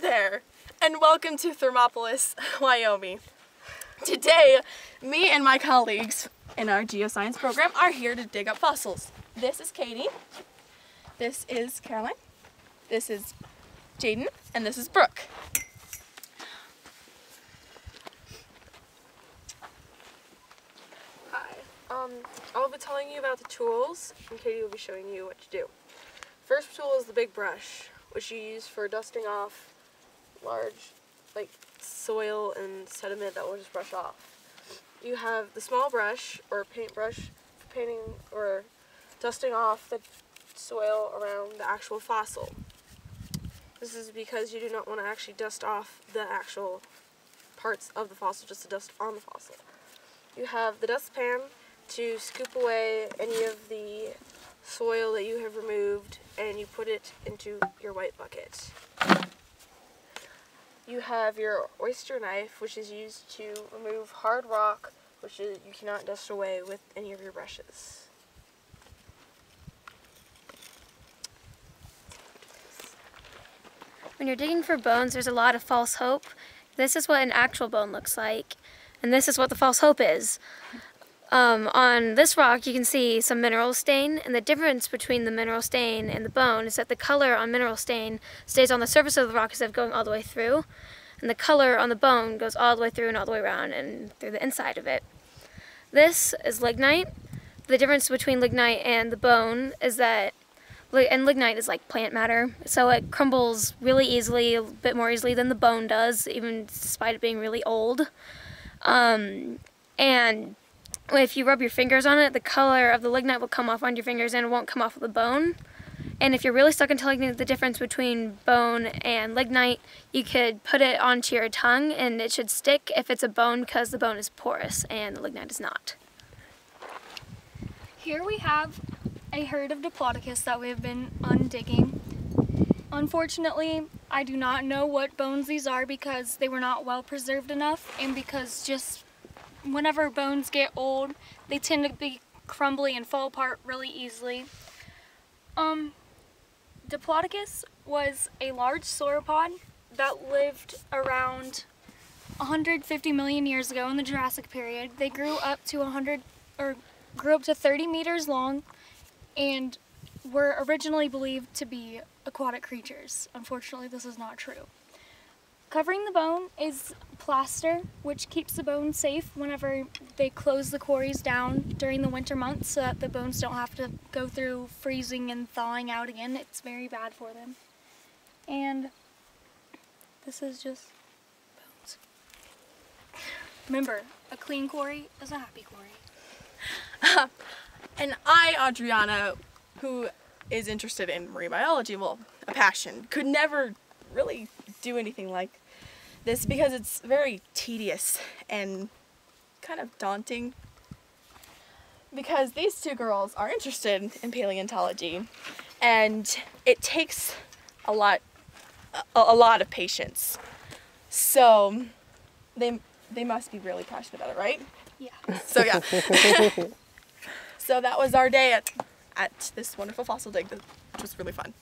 there, and welcome to Thermopolis, Wyoming. Today, me and my colleagues in our Geoscience program are here to dig up fossils. This is Katie, this is Caroline, this is Jaden, and this is Brooke. Hi, I'll be telling you about the tools, and Katie will be showing you what to do. First tool is the big brush, which you use for dusting off large, soil and sediment that will just brush off. You have the small brush, or paintbrush, for painting or dusting off the soil around the actual fossil. This is because you do not want to actually dust off the actual parts of the fossil, just to dust on the fossil. You have the dustpan to scoop away any of the soil that you have removed, and you put it into your white bucket. You have your oyster knife, which is used to remove hard rock, which you cannot dust away with any of your brushes. When you're digging for bones, there's a lot of false hope. This is what an actual bone looks like, and this is what the false hope is. On this rock, you can see some mineral stain, and the difference between the mineral stain and the bone is that the color on mineral stain stays on the surface of the rock instead of going all the way through, and the color on the bone goes all the way through and all the way around and through the inside of it. This is lignite. The difference between lignite and the bone is that, and lignite is like plant matter, so it crumbles really easily, a bit more easily than the bone does, even despite it being really old. And if you rub your fingers on it, the color of the lignite will come off on your fingers and it won't come off of the bone. And if you're really stuck on telling the difference between bone and lignite, you could put it onto your tongue and it should stick if it's a bone, because the bone is porous and the lignite is not. Here we have a herd of Diplodocus that we have been undigging. Unfortunately, I do not know what bones these are because they were not well preserved enough, and because just whenever bones get old, they tend to be crumbly and fall apart really easily. Diplodocus was a large sauropod that lived around 150 million years ago in the Jurassic period. They grew up to 30 meters long and were originally believed to be aquatic creatures. Unfortunately, this is not true. Covering the bone is plaster, which keeps the bone safe whenever they close the quarries down during the winter months, so that the bones don't have to go through freezing and thawing out again. It's very bad for them. And this is just bones. Remember, a clean quarry is a happy quarry. And I, Adriana, who is interested in marine biology, well, a passion, could never really do anything like this because it's very tedious and kind of daunting, because these two girls are interested in paleontology and it takes a lot of patience, so they must be really passionate about it, right? Yeah. So yeah. So that was our day at this wonderful fossil dig, which was really fun.